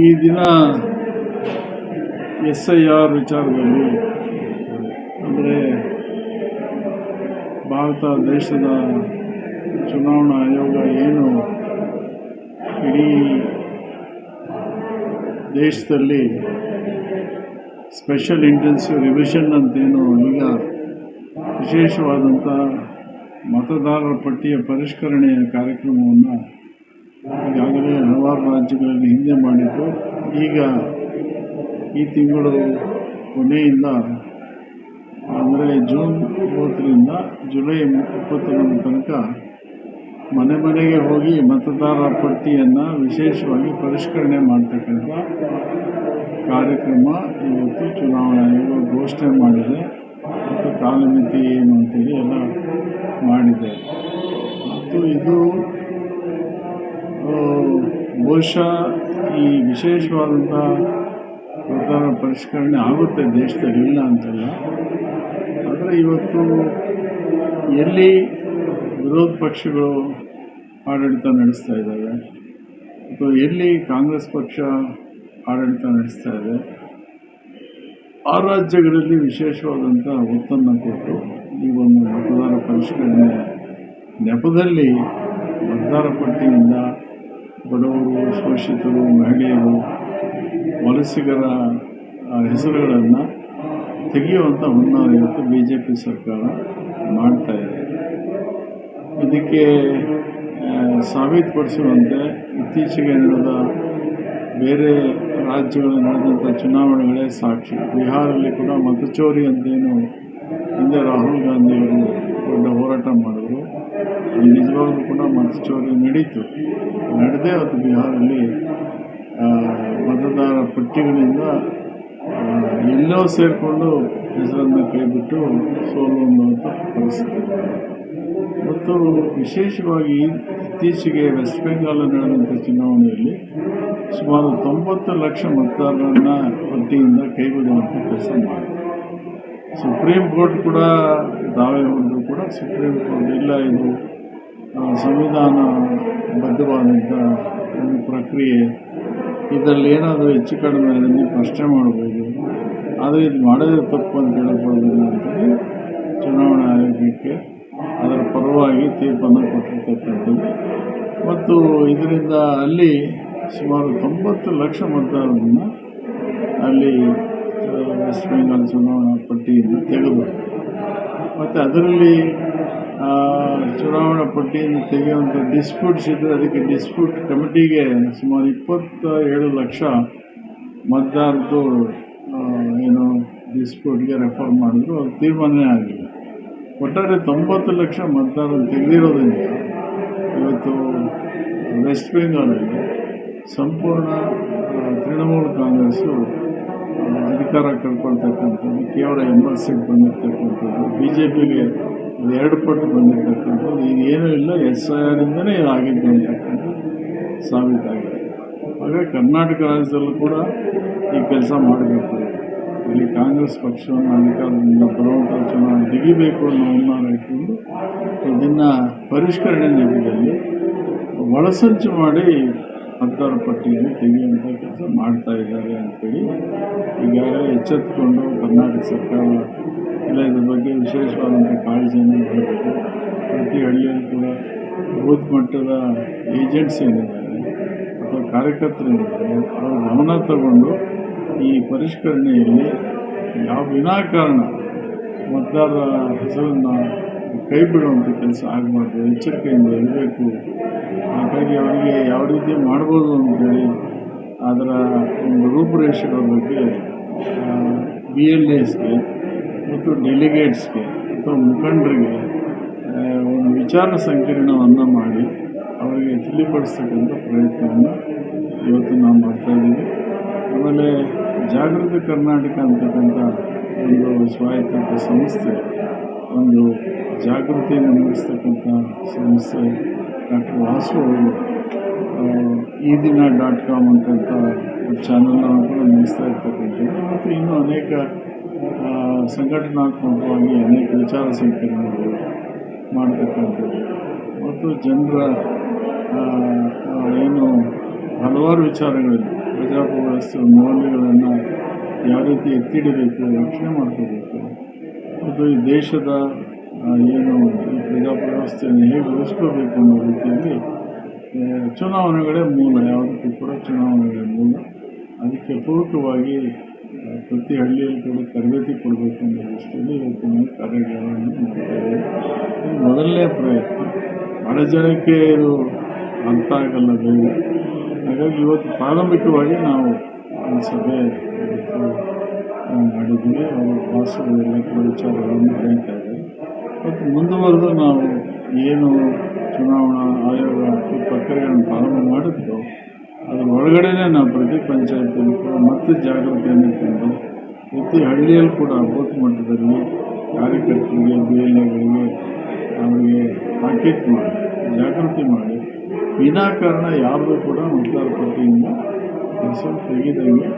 ಈ ದಿನ SIR ವಿಚಾರದಲ್ಲಿ ಅಂದರೆ ಭಾರತ ದೇಶದ ಚುನಾವಣಾ ಆಯೋಗ ಏನು ಇಡೀ ದೇಶದಲ್ಲಿ ಸ್ಪೆಷಲ್ ಇಂಟೆನ್ಸಿವ್ ರಿವಿಷನ್ ಅಂತೇನು ಈಗ ವಿಶೇಷವಾದಂಥ ಮತದಾರರ ಪಟ್ಟಿಯ ಪರಿಷ್ಕರಣೆಯ ಕಾರ್ಯಕ್ರಮವನ್ನು ಈಗಾಗಲೇ ಹಲವಾರು ರಾಜ್ಯಗಳಲ್ಲಿ ಹಿಂದೆ ಮಾಡಿದ್ದು, ಈಗ ಈ ತಿಂಗಳು ಕೊನೆಯಿಂದ ಅಂದರೆ ಜೂನ್ 30ರಿಂದ ಜುಲೈ 21 ತನಕ ಮನೆ ಮನೆಗೆ ಹೋಗಿ ಮತದಾರರ ಪಟ್ಟಿಯನ್ನು ವಿಶೇಷವಾಗಿ ಪರಿಷ್ಕರಣೆ ಮಾಡ್ತಕ್ಕಂಥ ಕಾರ್ಯಕ್ರಮ ಇವತ್ತು ಚುನಾವಣಾ ಆಯೋಗ ಘೋಷಣೆ ಮಾಡಿದೆ ಮತ್ತು ಕಾಲಮಿತಿ ಏನು ಅಂತೇಳಿ ಎಲ್ಲ ಮಾಡಿದೆ. ಮತ್ತು ಇದು ಬಹುಶಃ ಈ ವಿಶೇಷವಾದಂಥ ಮತದಾರರ ಪರಿಷ್ಕರಣೆ ಆಗುತ್ತೆ ದೇಶದಲ್ಲಿ, ಇಲ್ಲ ಅಂತಲ್ಲ. ಆದರೆ ಇವತ್ತು ಎಲ್ಲಿ ವಿರೋಧ ಪಕ್ಷಗಳು ಆಡಳಿತ ನಡೆಸ್ತಾ ಇದ್ದಾವೆ ಅಥವಾ ಎಲ್ಲಿ ಕಾಂಗ್ರೆಸ್ ಪಕ್ಷ ಆಡಳಿತ ನಡೆಸ್ತಾ ಇದೆ, ಆ ರಾಜ್ಯಗಳಲ್ಲಿ ವಿಶೇಷವಾದಂಥ ಒತ್ತನ್ನು ಕೊಟ್ಟು ಈ ಒಂದು ಮತದಾರ ಪರಿಷ್ಕರಣೆ ನೆಪದಲ್ಲಿ ಮತದಾರ ಪಟ್ಟಿಯಿಂದ ಬಡವರು, ಶೋಷಿತರು, ಮಹಿಳೆಯರು, ವಲಸಿಗರ ಹೆಸರುಗಳನ್ನು ತೆಗೆಯುವಂಥ ಹುನ್ನಾರ ಇವತ್ತು BJP ಸರ್ಕಾರ ಮಾಡ್ತಾ ಇದೆ. ಇದಕ್ಕೆ ಸಾಬೀತುಪಡಿಸುವಂತೆ ಇತ್ತೀಚೆಗೆ ನಡೆದ ಬೇರೆ ರಾಜ್ಯಗಳಲ್ಲಿ ನಡೆದಂಥ ಚುನಾವಣೆಗಳೇ ಸಾಕ್ಷಿ. ಬಿಹಾರಲ್ಲಿ ಕೂಡ ಮತಚೋರಿ ಅಂತೇನು ಹಿಂದೆ ರಾಹುಲ್ ಗಾಂಧಿಯವರು ದೊಡ್ಡ ಹೋರಾಟ ಮಾಡಿದ್ರು, ಅಲ್ಲಿ ನಿಜವಾಗ್ಲೂ ಕೂಡ ಮತಚೋರಿ ನಡೀತು. ನಡೆದೇ ಅದು ಬಿಹಾರಲ್ಲಿ ಮತದಾರ ಪಟ್ಟಿಗಳಿಂದ ಎಲ್ಲೋ ಸೇರಿಕೊಂಡು ಹೆಸರನ್ನು ಕೈಬಿಟ್ಟು ಸೋಲುವಂಥ ಪರಿಸ್ಥಿತಿ. ಮತ್ತು ವಿಶೇಷವಾಗಿ ಇತ್ತೀಚೆಗೆ ವೆಸ್ಟ್ ಬೆಂಗಾಲಲ್ಲಿ ನಡೆದಂಥ ಚುನಾವಣೆಯಲ್ಲಿ ಸುಮಾರು 90 ಲಕ್ಷ ಮತದಾರರನ್ನ ಪಟ್ಟಿಯಿಂದ ಕೈಬಿಡುವಂಥ ಕೆಲಸ ಮಾಡಿದೆ. ಸುಪ್ರೀಂ ಕೋರ್ಟ್ ಕೂಡ ದಾವೆ ಮಾಡಿದ್ರು ಕೂಡ ಸುಪ್ರೀಂ ಕೋರ್ಟ್ ಇಲ್ಲ, ಇದು ಸಂವಿಧಾನಬದ್ಧವಾದಂಥ ಒಂದು ಪ್ರಕ್ರಿಯೆ, ಇದರಲ್ಲಿ ಏನಾದರೂ ಹೆಚ್ಚು ಕಡಿಮೆ ಅದನ್ನು ಪ್ರಶ್ನೆ ಮಾಡ್ಬೋದು, ಆದರೆ ಇದು ಮಾಡೋದೇ ತಪ್ಪು ಅಂತ ಹೇಳಬಾರ್ದಿಲ್ಲ ಅಂತೇಳಿ ಚುನಾವಣಾ ಆಯೋಗಕ್ಕೆ ಅದರ ಪರವಾಗಿ ತೀರ್ಪನ್ನು ಕೊಟ್ಟಿರ್ತಕ್ಕಂಥದ್ದು. ಮತ್ತು ಇದರಿಂದ ಅಲ್ಲಿ ಸುಮಾರು 90 ಲಕ್ಷ ಮತದಾರರನ್ನು ಅಲ್ಲಿ ವೆಸ್ಟ್ ಬೆಂಗಾಲ್ ಚುನಾವಣಾ ಪಟ್ಟಿಯಿಂದ ತೆಗೆದು, ಮತ್ತು ಅದರಲ್ಲಿ ಚುನಾವಣಾ ಪಟ್ಟಿಯಿಂದ ತೆಗೆಯುವಂಥ ಡಿಸ್ಪ್ಯೂಟ್ಸ್ ಇದ್ದರೆ ಅದಕ್ಕೆ ಡಿಸ್ಪ್ಯೂಟ್ ಕಮಿಟಿಗೆ ಸುಮಾರು 27 ಲಕ್ಷ ಮತದಾರದ್ದು ಏನು ಡಿಸ್ಪ್ಯೂಟ್ಗೆ ರೆಫರ್ ಮಾಡಿದ್ರು, ಅದು ತೀರ್ಮಾನವೇ ಆಗಲಿಲ್ಲ. ಒಟ್ಟಾರೆ 90 ಲಕ್ಷ ಮತದಾರರು ತೆಗೆದಿರೋದ್ರಿಂದ ಇವತ್ತು ವೆಸ್ಟ್ ಬೆಂಗಾಲಲ್ಲಿ ಸಂಪೂರ್ಣ ತೃಣಮೂಲ ಕಾಂಗ್ರೆಸ್ಸು ಅಧಿಕಾರ ಕಳ್ಕೊಳ್ತಕ್ಕಂಥದ್ದು, ಕೇವಲ 80 ಸೀಟ್ ಬಂದಿರತಕ್ಕಂಥದ್ದು, BJPಗೆ 2 ಪಟ್ಟು ಬಂದಿರತಕ್ಕಂಥದ್ದು, ಇದೇನೂ ಇಲ್ಲ SIR ಇಂದಲೇ ಆಗಿದ್ದು ಅಂತಕ್ಕಂಥದ್ದು ಸಾಬೀತಾಗಿದೆ. ಹಾಗಾಗಿ ಕರ್ನಾಟಕ ರಾಜ್ಯದಲ್ಲೂ ಕೂಡ ಈ ಕೆಲಸ ಮಾಡಬೇಕು, ಇಲ್ಲಿ ಕಾಂಗ್ರೆಸ್ ಪಕ್ಷವನ್ನು ಅಧಿಕಾರದಿಂದ ಬರುವಂಥ ಚುನಾವಣೆ ತೆಗಿಬೇಕು ಅನ್ನೋ ಹುನ್ನಾರ ಇಟ್ಕೊಂಡು ಇದನ್ನು ಪರಿಷ್ಕರಣೆ ನೆಪದಲ್ಲಿ ಒಳಸಂಚು ಮಾಡಿ ಮತದಾರ ಪಟ್ಟಿಯನ್ನು ತೆಗೆಯುವಂಥ ಕೆಲಸ ಮಾಡ್ತಾ ಇದ್ದಾರೆ ಅಂತೇಳಿ ಈಗಾಗಲೇ ಎಚ್ಚೆತ್ತುಕೊಂಡು ಕರ್ನಾಟಕ ಸರ್ಕಾರ ಎಲ್ಲ ಇದ್ರ ಬಗ್ಗೆ ವಿಶೇಷವಾದಂಥ ಕಾಳಜಿಯನ್ನು ಮಾಡಬೇಕು. ಪ್ರತಿ ಹಳ್ಳಿಯಲ್ಲಿ ಕೂಡ ಬೂತ್ ಮಟ್ಟದ ಏಜೆಂಟ್ಸ್ ಏನಿದ್ದಾರೆ ಅಥವಾ ಕಾರ್ಯಕರ್ತರೇನಿದ್ದಾರೆ ಅವರ ಗಮನ ತಗೊಂಡು ಈ ಪರಿಷ್ಕರಣೆಯಲ್ಲಿ ಯಾವ ವಿನಾಕಾರಣ ಮತದಾರರ ಹೆಸರನ್ನು ಕೈ ಬಿಡುವಂಥ ಕೆಲಸ ಆಗಬಾರ್ದು, ಎಚ್ಚರಿಕೆಯಿಂದ ಇರಬೇಕು. ಹಾಗಾಗಿ ಅವರಿಗೆ ಯಾವ ರೀತಿ ಮಾಡ್ಬೋದು ಅಂತೇಳಿ ಅದರ ಒಂದು ರೂಪುರೇಷೆಗಳ ಬಗ್ಗೆ BLAಸ್ಗೆ ಮತ್ತು ಡೆಲಿಗೇಟ್ಸ್ಗೆ ಅಥವಾ ಮುಖಂಡರಿಗೆ ಒಂದು ವಿಚಾರ ಸಂಕಿರಣವನ್ನು ಮಾಡಿ ಅವರಿಗೆ ತಿಳಿಪಡಿಸ್ತಕ್ಕಂಥ ಪ್ರಯತ್ನವನ್ನು ಇವತ್ತು ನಾವು ಮಾಡ್ತಾಯಿದ್ದೀವಿ. ಆಮೇಲೆ ಜಾಗೃತಿ ಕರ್ನಾಟಕ ಅಂತಕ್ಕಂಥ ಒಂದು ಸ್ವಾಯತ್ತ ಸಂಸ್ಥೆ, ಒಂದು ಜಾಗೃತಿಯನ್ನು ಮೂಡಿಸ್ತಕ್ಕಂಥ ಸಂಸ್ಥೆ, ಡಾಕ್ಟರ್ ವಾಸು ಅವರು eedina.com ಅಂತಂಥ ಚಾನಲ್ನ ಕೂಡ ನಡೆಸ್ತಾ ಇರ್ತಕ್ಕಂಥದ್ದು. ಮತ್ತು ಇನ್ನೂ ಅನೇಕ ಸಂಘಟನಾತ್ಮಕವಾಗಿ ಅನೇಕ ವಿಚಾರ ಸಂಕಿರಣಗಳು ಮಾಡ್ತಕ್ಕಂಥದ್ದು ಮತ್ತು ಜನರ ಏನು ಹಲವಾರು ವಿಚಾರಗಳಿವೆ. ಪ್ರಜಾಪ್ರಭುತ್ವ ಮೌಲ್ಯಗಳನ್ನು ಯಾವ ರೀತಿ ಎತ್ತಿಡಬೇಕು, ರಕ್ಷಣೆ ಮಾಡ್ಕೋಬೇಕು ಮತ್ತು ಈ ದೇಶದ ಏನು ಈ ಪ್ರಜಾಪ್ರವ್ಯವಸ್ಥೆಯನ್ನು ಹೇಗೆ ಉಳಿಸ್ಕೋಬೇಕು ಅನ್ನೋ ರೀತಿಯಲ್ಲಿ ಚುನಾವಣೆಗಳೇ ಮೂಲ, ಯಾವುದಕ್ಕೂ ಕೂಡ ಚುನಾವಣೆಗಳೇ ಮೂಲ. ಅದಕ್ಕೆ ಪೂರಕವಾಗಿ ಪ್ರತಿ ಹಳ್ಳಿಯಲ್ಲಿ ಕೂಡ ತರಬೇತಿ ಕೊಡಬೇಕು ಅನ್ನೋ ದೃಷ್ಟಿಯಲ್ಲಿ ಇವತ್ತು ನಾವು ಕಾರ್ಯಗಳನ್ನು ಮಾಡ್ತಾಯಿದ್ದೇವೆ. ಇದು ಮೊದಲನೇ ಪ್ರಯತ್ನ. ಭಾಳ ಜನಕ್ಕೆ ಇದು ಅರ್ಥ ಆಗಲ್ಲ ಬೇಗ. ಹಾಗಾಗಿ ಇವತ್ತು ಪ್ರಾರಂಭಿಕವಾಗಿ ನಾವು ಒಂದು ಸಭೆ ಮಾಡಿದ್ದೀವಿ. ಅವರು ವಾಸುಗಳೆಲ್ಲ ಕೂಡ ವಿಚಾರಗಳನ್ನು ಹೇಳ್ತಾ ಇದ್ದಾರೆ. ಮತ್ತು ಮುಂದುವರೆದು ನಾವು ಏನು ಚುನಾವಣಾ ಆಯೋಗ ಈ ಪ್ರಕ್ರಿಯೆಗಳನ್ನು ಪ್ರಾರಂಭ ಮಾಡಿದ್ದು ಅದ್ರ ಒಳಗಡೆನೇ ನಾವು ಪ್ರತಿ ಪಂಚಾಯತಿಯಲ್ಲಿ ಕೂಡ ಮತ್ತೆ ಜಾಗೃತಿಯನ್ನು ತಂದು ಪ್ರತಿ ಹಳ್ಳಿಯಲ್ಲಿ ಕೂಡ ಬೂತ್ ಮಟ್ಟದಲ್ಲಿ ಕಾರ್ಯಕರ್ತರಿಗೆ BLAಗಳಿಗೆ ಅವರಿಗೆ ತಾಕೀತು ಮಾಡಿ ಜಾಗೃತಿ ಮಾಡಿ ವಿನಾಕಾರಣ ಯಾರಿಗೂ ಕೂಡ ಮತದಾರ ಪಟ್ಟಿಯಿಂದ ಹೆಸರು ತೆಗೆದಂಗೆ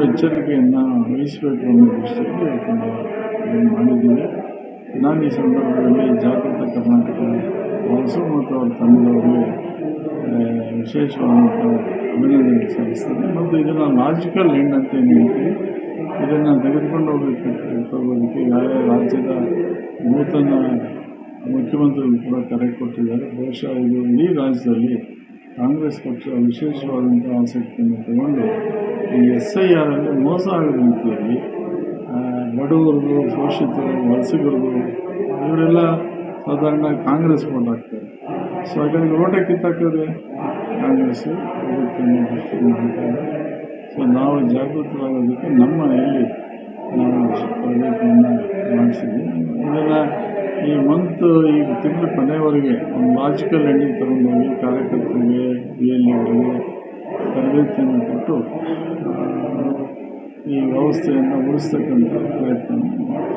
ಎಚ್ಚರಿಕೆಯನ್ನು ವಹಿಸಬೇಕು ಅನ್ನೋ ದೃಷ್ಟಿಯಲ್ಲಿ ಇವತ್ತು ನಾವು ಇದನ್ನು ಮಾಡಿದ್ದೀವಿ. ನಾನು ಈ ಸಂದರ್ಭದಲ್ಲಿ ಜಾಗೃತ ಕರ್ನಾಟಕ ವಾಸು ಮತ್ತು ಅವರ ತಂಡದವರಿಗೆ ವಿಶೇಷವಾದಂಥ ಅಭಿನಂದನೆ ಸಲ್ಲಿಸ್ತೇನೆ. ಮತ್ತು ಇದನ್ನು ಲಾಜಿಕಲ್ ಎಂಡ್ ಅಂತ ಏನು ಹೇಳ್ತೀವಿ, ಇದನ್ನು ತೆಗೆದುಕೊಂಡು ಹೋಗೋದಕ್ಕೆ ಯಾವ್ಯಾವ ರಾಜ್ಯದ ನೂತನ ಮುಖ್ಯಮಂತ್ರಿಗಳು ಕೂಡ ಕರೆ ಕೊಟ್ಟಿದ್ದಾರೆ. ಬಹುಶಃ ಇದು ಇಡೀ ರಾಜ್ಯದಲ್ಲಿ ಕಾಂಗ್ರೆಸ್ ಪಕ್ಷ ವಿಶೇಷವಾದಂಥ ಆಸಕ್ತಿಯನ್ನು ತಗೊಂಡು ಈ SIR ಅಲ್ಲಿ ಮೋಸ ಆಗೋ ರೀತಿಯಲ್ಲಿ ಬಡವರದು, ಶೋಷಿತರು, ವಲಸಿಗರದು ಇವರೆಲ್ಲ ಸಾಧಾರಣ ಕಾಂಗ್ರೆಸ್ ಓಟ್ ಹಾಕ್ತಾರೆ. ಸೊ ಹಾಗಾಗಿ ಓಟೆ ಕಿತ್ತಾಕಿದ್ರೆ ಕಾಂಗ್ರೆಸ್ಸು ಹೋಗುತ್ತೆ ಅನ್ನೋ ದೃಷ್ಟಿಯಲ್ಲಿ ಮಾಡ್ತಾರೆ. ಸೊ ನಾವು ಜಾಗೃತರಾಗೋದಕ್ಕೆ ನಮ್ಮ ಇಲ್ಲಿ ನಾವು ತರಬೇತಿಯನ್ನು ಮಾಡಿಸಿದ್ವಿ. ಇದನ್ನು ಈ ಈಗ ತಿಂಗಳ ಕೊನೆಯವರೆಗೆ ಒಂದು ಲಾಜಿಕಲ್ ಎಂಡಿಗೆ ತಗೊಂಡೋಗಿ ಕಾರ್ಯಕರ್ತರಿಗೆ BLAಗಳಿಗೆ ತರಬೇತಿಯನ್ನು ಕೊಟ್ಟು ಈ ವ್ಯವಸ್ಥೆಯನ್ನು ಉಳಿಸ್ತಕ್ಕಂಥ ಪ್ರಯತ್ನ ಮಾಡ್ತೀವಿ.